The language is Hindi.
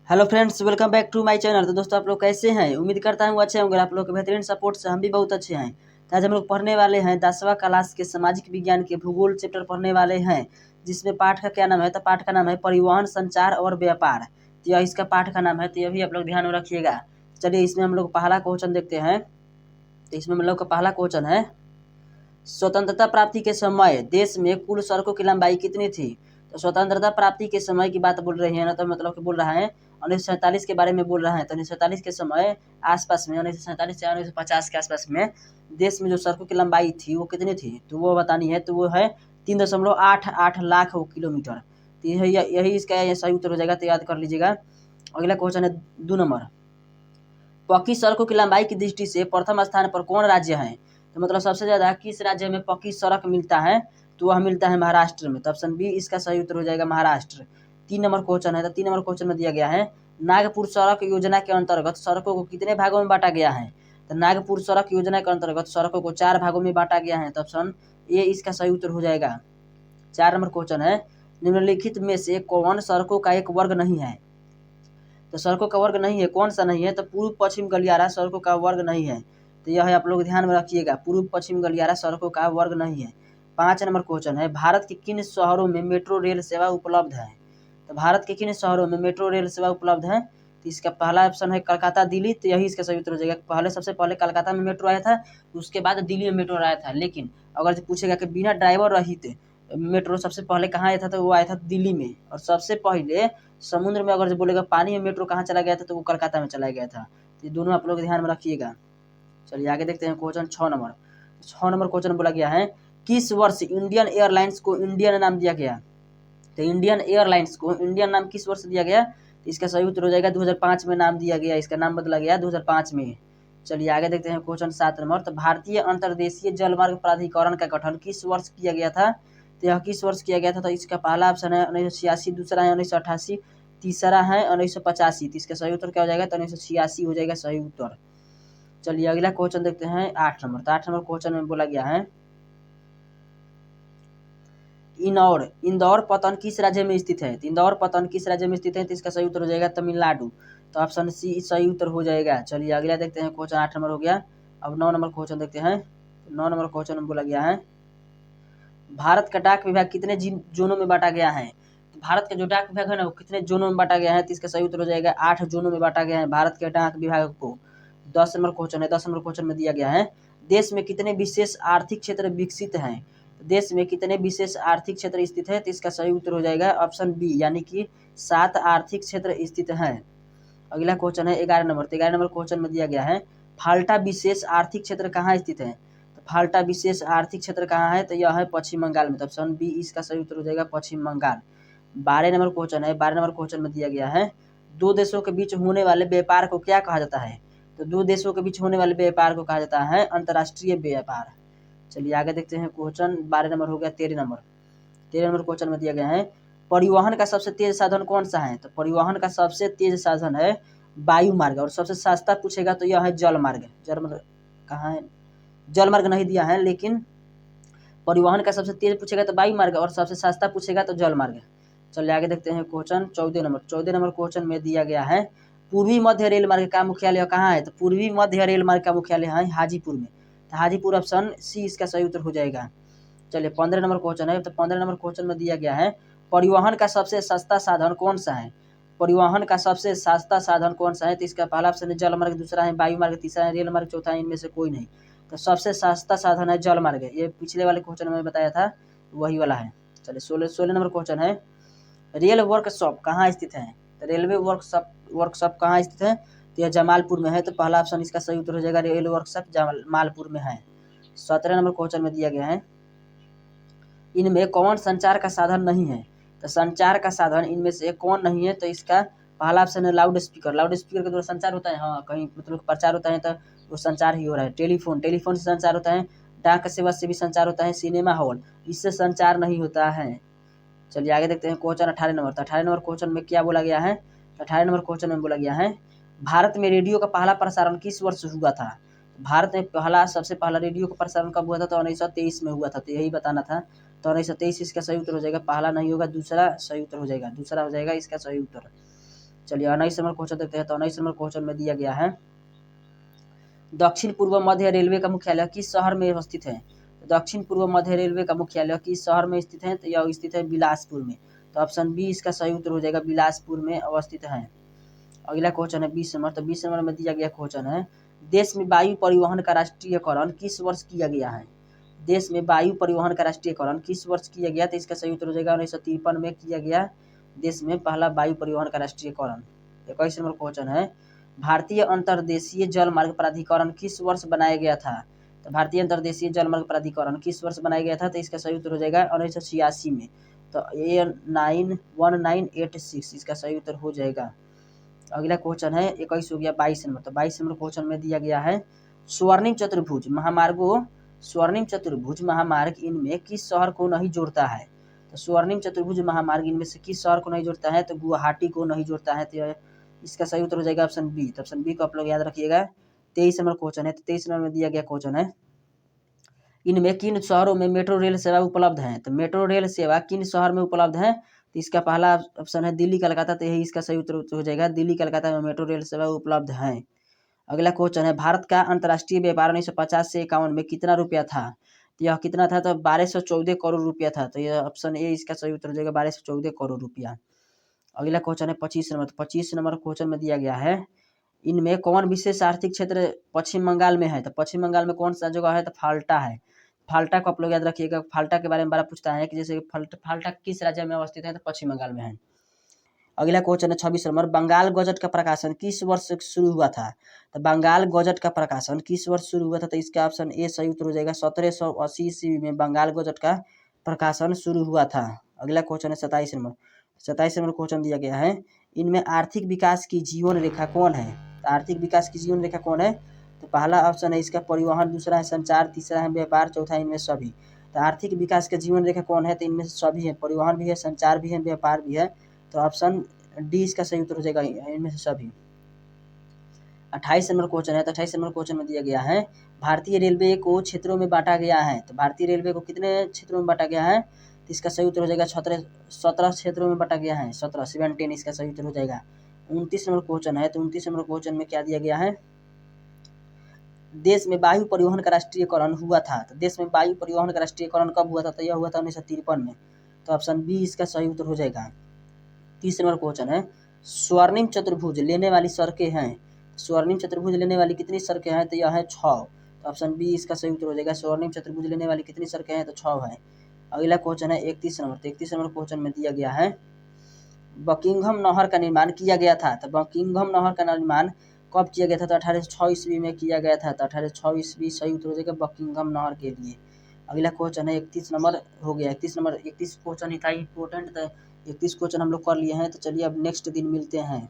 Hello friends, welcome back to my channel. तो दोस्तों, आप लोग कैसे हैं? उम्मीद करता हूँ अच्छे होंगे। आप लोग के बेहतरीन सपोर्ट से हम भी बहुत अच्छे हैं। तो आज हम लोग पढ़ने वाले हैं 10वां क्लास के सामाजिक विज्ञान के भूगोल चैप्टर पढ़ने वाले हैं, जिसमें पाठ का क्या नाम है? तो पाठ का नाम है परिवहन, संचार और व्यापार। तो यह इसका पाठ का नाम है, तो यह भी आप लोग ध्यान में रखिएगा। चलिए, इसमें हम लोग पहला क्वेश्चन देखते हैं। तो इसमें हम लोग का पहला क्वेश्चन है, स्वतंत्रता प्राप्ति के समय देश में कुल सड़कों की लंबाई कितनी थी? तो स्वतंत्रता प्राप्ति के समय की बात बोल रही है ना, तो मतलब कि बोल रहा है 1947 के बारे में बोल रहा है। तो 1947 के समय आसपास में, 1947 से 1950 के आसपास में देश में जो सड़कों की लंबाई थी वो कितनी थी, तो वो बतानी है। तो वो है 3.88 लाख किलोमीटर। तो यही इसका सही उत्तर हो जाएगा, तो याद कर लीजिएगा। अगला क्वेश्चन है 2 नंबर। पक्की सड़कों की लंबाई की दृष्टि से प्रथम स्थान पर कौन राज्य है? तो मतलब सबसे ज़्यादा किस राज्य में पक्की सड़क मिलता है? तो वह मिलता है महाराष्ट्र में। तो ऑप्शन बी इसका सही उत्तर हो जाएगा, महाराष्ट्र। 3 नंबर क्वेश्चन है। तो 3 नंबर क्वेश्चन में दिया गया है, नागपुर सड़क योजना के अंतर्गत सड़कों को कितने भागों में बांटा गया है? तो नागपुर सड़क योजना के अंतर्गत सड़कों को 4 भागों में बांटा गया है। तो ऑप्शन ए इसका सही उत्तर हो जाएगा। 4 नंबर क्वेश्चन है, निम्नलिखित में से कौन सड़कों का एक वर्ग नहीं है? तो सड़कों का वर्ग नहीं है, कौन सा नहीं है? तो पूर्व पश्चिम गलियारा सड़कों का वर्ग नहीं है। तो यह आप लोग ध्यान में रखिएगा, पूर्व पश्चिम गलियारा सड़कों का वर्ग नहीं है। 5 नंबर क्वेश्चन है, भारत के किन शहरों में मेट्रो रेल सेवा उपलब्ध है? तो भारत के किन शहरों में मेट्रो रेल सेवा उपलब्ध है? तो इसका पहला ऑप्शन है कलकत्ता, दिल्ली। तो यही इसका सही उत्तर हो जाएगा। सबसे पहले कलकत्ता में मेट्रो आया था, उसके बाद दिल्ली में मेट्रो आया था। लेकिन अगर पूछेगा कि बिना ड्राइवर रहित मेट्रो सबसे पहले कहाँ आया था, तो वो आया था दिल्ली में। और सबसे पहले समुद्र में अगर जो बोलेगा पानी में मेट्रो कहाँ चला गया था, तो वो कलकत्ता में चला गया था। तो ये दोनों आप लोग ध्यान में रखिएगा। चलिए आगे देखते हैं क्वेश्चन 6 नंबर। 6 नंबर क्वेश्चन बोला गया है, किस वर्ष इंडियन एयरलाइंस को इंडियन नाम दिया गया? तो इंडियन एयरलाइंस को इंडियन नाम किस वर्ष दिया गया? तो इसका सही उत्तर हो जाएगा 2005 में नाम दिया गया, इसका नाम बदला गया 2005 में। चलिए आगे देखते हैं क्वेश्चन 7 नंबर। तो भारतीय अंतर्देशीय जलमार्ग प्राधिकरण का गठन किस वर्ष किया गया था? तो यह किस वर्ष किया गया था? तो इसका पहला ऑप्शन है 1986, दूसरा है 1988, तीसरा है 1985। तो इसका सही उत्तर क्या हो जाएगा? तो 1986 हो जाएगा सही उत्तर। चलिए अगला क्वेश्चन देखते हैं 8 नंबर। तो 8 नंबर क्वेश्चन में बोला गया है, इंदौर पतन किस राज्य में स्थित है? तो इंदौर पतन किस राज्य में स्थित है? तो इसका सही उत्तर हो जाएगा तमिलनाडु। तो ऑप्शन सी सही उत्तर हो जाएगा। चलिए अगला देखते हैं क्वेश्चन 8 नंबर हो गया। अब 9 नंबर क्वेश्चन देखते हैं। 9 नंबर क्वेश्चन में बोला गया है, भारत का डाक विभाग कितने जोनों में बांटा गया है? तो भारत का जो डाक विभाग है ना, वो कितने जोनों में बांटा गया है? तो इसका सही उत्तर हो जाएगा 8 जोनों में बांटा गया है भारत के डाक विभाग को। 10 नंबर क्वेश्चन है। 10 नंबर क्वेश्चन में दिया गया है, देश में कितने विशेष आर्थिक क्षेत्र विकसित हैं? देश में कितने विशेष आर्थिक क्षेत्र स्थित है? तो इसका सही उत्तर हो जाएगा ऑप्शन बी, यानी कि 7 आर्थिक क्षेत्र स्थित हैं। अगला क्वेश्चन है 11 नंबर। तो 11 नंबर क्वेश्चन में दिया गया है, फाल्टा विशेष आर्थिक क्षेत्र कहाँ स्थित है? तो फाल्टा विशेष आर्थिक क्षेत्र कहाँ है? तो यह है पश्चिम बंगाल में। तो ऑप्शन बी इसका सही उत्तर हो जाएगा पश्चिम बंगाल। 12 नंबर क्वेश्चन है। 12 नंबर क्वेश्चन में दिया गया है, दो देशों के बीच होने वाले व्यापार को क्या कहा जाता है? तो दो देशों के बीच होने वाले व्यापार को कहा जाता है अंतर्राष्ट्रीय व्यापार। चलिए आगे देखते हैं क्वेश्चन 12 नंबर हो गया। 13 नंबर। 13 नंबर क्वेश्चन में दिया गया है, परिवहन का सबसे तेज साधन कौन सा है? तो परिवहन का सबसे तेज साधन है वायु मार्ग। और सबसे सस्ता पूछेगा तो यह है जल मार्ग। जल मार्ग कहाँ है? जल मार्ग नहीं दिया है, लेकिन परिवहन का सबसे तेज पूछेगा तो वायु मार्ग, और सबसे सस्ता पूछेगा तो जल मार्ग। चलिए आगे देखते हैं क्वेश्चन 14 नंबर। 14 नंबर क्वेश्चन में दिया गया है, पूर्वी मध्य रेल मार्ग का मुख्यालय कहाँ है? तो पूर्वी मध्य रेल मार्ग का मुख्यालय है हाजीपुर में। तो हाजीपुर ऑप्शन सी इसका सही उत्तर हो जाएगा। चलिए 15 नंबर क्वेश्चन है। तो 15 नंबर क्वेश्चन में दिया गया है, परिवहन का सबसे सस्ता साधन कौन सा है? परिवहन का सबसे सस्ता साधन कौन सा है? तो इसका पहला ऑप्शन है जल मार्ग, दूसरा है वायु मार्ग, तीसरा है रेल मार्ग, चौथा है इनमें से कोई नहीं। तो सबसे सस्ता साधन है जल मार्ग। ये पिछले वाले क्वेश्चन में बताया था, वही वाला है। चलिए 16 नंबर क्वेश्चन है, रेल वर्कशॉप कहाँ स्थित है? तो रेलवे वर्कशॉप कहाँ स्थित है? तो यह जमालपुर में है। तो पहला ऑप्शन इसका सही उत्तर हो जाएगा, रेल वर्कशॉप जमालपुर में है। 17 नंबर क्वेश्चन में दिया गया है, इनमें कौन संचार का साधन नहीं है? तो संचार का साधन इनमें से कौन नहीं है? तो इसका पहला ऑप्शन है लाउड स्पीकर। लाउड स्पीकर के द्वारा संचार होता है, हाँ कहीं मतलब प्रचार होता है तो वो संचार ही हो रहा है। टेलीफोन से संचार होता है। डाक सेवा से भी संचार होता है। सिनेमा हॉल, इससे संचार नहीं होता है। चलिए आगे देखते हैं क्वेश्चन 18 नंबर। तो 18 नंबर क्वेश्चन में क्या बोला गया है? 18 नंबर क्वेश्चन में बोला गया है, भारत में रेडियो का पहला प्रसारण किस वर्ष हुआ था? भारत में सबसे पहला रेडियो का प्रसारण कब हुआ था? तो 1923 में हुआ था। तो यही बताना था। तो 1923 इसका सही उत्तर हो जाएगा, पहला नहीं होगा, दूसरा सही उत्तर हो जाएगा, दूसरा हो जाएगा इसका सही उत्तर। चलिए 19 नंबर क्वेश्चन देखते हैं। तो 19 नंबर क्वेश्चन में दिया गया है दक्षिण पूर्व मध्य रेलवे का मुख्यालय किस शहर में स्थित है। दक्षिण पूर्व मध्य रेलवे का मुख्यालय किस शहर में स्थित है, तो यह स्थित है बिलासपुर में। तो ऑप्शन बी इसका सही उत्तर हो जाएगा, बिलासपुर में अवस्थित है। अगला क्वेश्चन है 20 नंबर। तो 20 नंबर में दिया गया क्वेश्चन है देश में वायु परिवहन का राष्ट्रीयकरण किस वर्ष किया गया है। देश में वायु परिवहन का राष्ट्रीयकरण किस वर्ष किया गया, तो इसका सही उत्तर हो जाएगा 1953 में किया गया देश में पहला वायु परिवहन का राष्ट्रीयकरण। 21 नंबर क्वेश्चन है भारतीय अंतर्देशीय जल मार्ग प्राधिकरण किस वर्ष बनाया गया था। तो भारतीय अंतर्देशीय जल मार्ग प्राधिकरण किस वर्ष बनाया गया था, तो इसका सही उत्तर हो जाएगा 1986 में। तो A1986 इसका सही उत्तर हो जाएगा। अगला क्वेश्चन है 21 हो गया 22 नंबर। तो 22 नंबर क्वेश्चन में दिया गया है स्वर्णिम चतुर्भुज महामार्ग इनमें किस शहर को नहीं जोड़ता है। तो स्वर्णिम चतुर्भुज महामार्ग इनमें से किस शहर को नहीं जोड़ता है, तो गुवाहाटी को नहीं जोड़ता है। तो इसका सही उत्तर हो जाएगा ऑप्शन बी। तो ऑप्शन बी को आप लोग याद रखिएगा। 23 नंबर क्वेश्चन है। तो 23 नंबर में दिया गया क्वेश्चन है इनमें किन शहरों में मेट्रो रेल सेवा उपलब्ध है। तो मेट्रो रेल सेवा किन शहर में उपलब्ध है, तो इसका पहला ऑप्शन है दिल्ली कलकत्ता। तो यही इसका सही उत्तर हो जाएगा, दिल्ली कलकत्ता में मेट्रो रेल सेवा उपलब्ध है। अगला क्वेश्चन है भारत का अंतर्राष्ट्रीय व्यापार 1950 से 51 में कितना रुपया था। तो यह कितना था, तो 1214 करोड़ रुपया था। तो यह ऑप्शन ए इसका सही उत्तर हो जाएगा, 1214 करोड़ रुपया। अगला क्वेश्चन है 25 नंबर। तो 25 नंबर क्वेश्चन में दिया गया है इनमें कौन विशेष आर्थिक क्षेत्र पश्चिम बंगाल में है। तो पश्चिम बंगाल में कौन सा जगह है, तो फाल्टा है। फाल्टा को आप लोग याद रखिएगा। फाल्टा के बारे में बड़ा पूछता है कि जैसे फाल्टा किस राज्य में अवस्थित है, तो पश्चिम बंगाल में है। अगला क्वेश्चन है 26 नंबर बंगाल गजट का प्रकाशन किस वर्ष शुरू हुआ था। तो बंगाल गजट का प्रकाशन किस वर्ष शुरू हुआ था, तो इसका ऑप्शन ए सही उत्तर हो जाएगा। 1780 ईस्वी में बंगाल गजट का प्रकाशन शुरू हुआ था। अगला क्वेश्चन है 27 नंबर। 27 नंबर क्वेश्चन दिया गया है इनमें आर्थिक विकास की जीवन रेखा कौन है। तो आर्थिक विकास की जीवन रेखा कौन है, तो पहला ऑप्शन है इसका परिवहन, दूसरा है संचार, तीसरा है व्यापार, चौथा इनमें सभी। तो आर्थिक विकास की जीवन रेखा कौन है, तो इनमें सभी है, परिवहन भी है, संचार भी है, व्यापार भी है। तो ऑप्शन डी इसका सही उत्तर हो जाएगा, इनमें से सभी। 28 नंबर क्वेश्चन है। तो 28 नंबर क्वेश्चन में दिया गया है भारतीय रेलवे को क्षेत्रों में बांटा गया है। तो भारतीय रेलवे को कितने क्षेत्रों में बांटा गया है, तो इसका सही उत्तर हो जाएगा 17 क्षेत्रों में बांटा गया है। 17 इसका सही उत्तर हो जाएगा। 29 नंबर क्वेश्चन है। तो 29 नंबर क्वेश्चन में क्या दिया गया है देश में वायु परिवहन का राष्ट्रीयकरण हुआ था। तो देश में वायु परिवहन का राष्ट्रीयकरण कब हुआ था, तो यह हुआ था 1953 में। तो ऑप्शन बी इसका सही उत्तर हो जाएगा। 30 नंबर क्वेश्चन है स्वर्णिम चतुर्भुज लेने वाली सड़कें हैं। स्वर्णिम चतुर्भुज लेने वाली कितनी सड़कें हैं, तो यह है 6। तो ऑप्शन बी इसका सही उत्तर हो जाएगा। स्वर्णिम चतुर्भुज लेने वाली कितनी सड़कें हैं, तो 6 है। अगला क्वेश्चन है 31 नंबर। तो 31 नंबर क्वेश्चन में दिया गया है बकिंघम नहर का निर्माण किया गया था। तो बकिंघम नहर का निर्माण कब किया गया था, तो 1806 ईस्वी में किया गया था। तो 1806 ईस्वी सही उत्तर हो जाएगा बकिंघम नहर के लिए। अगला क्वेश्चन है 31 नंबर हो गया। 31 नंबर 31 क्वेश्चन ही था इम्पोर्टेंट। तो 31 क्वेश्चन हम लोग कर लिए हैं। तो चलिए अब नेक्स्ट दिन मिलते हैं।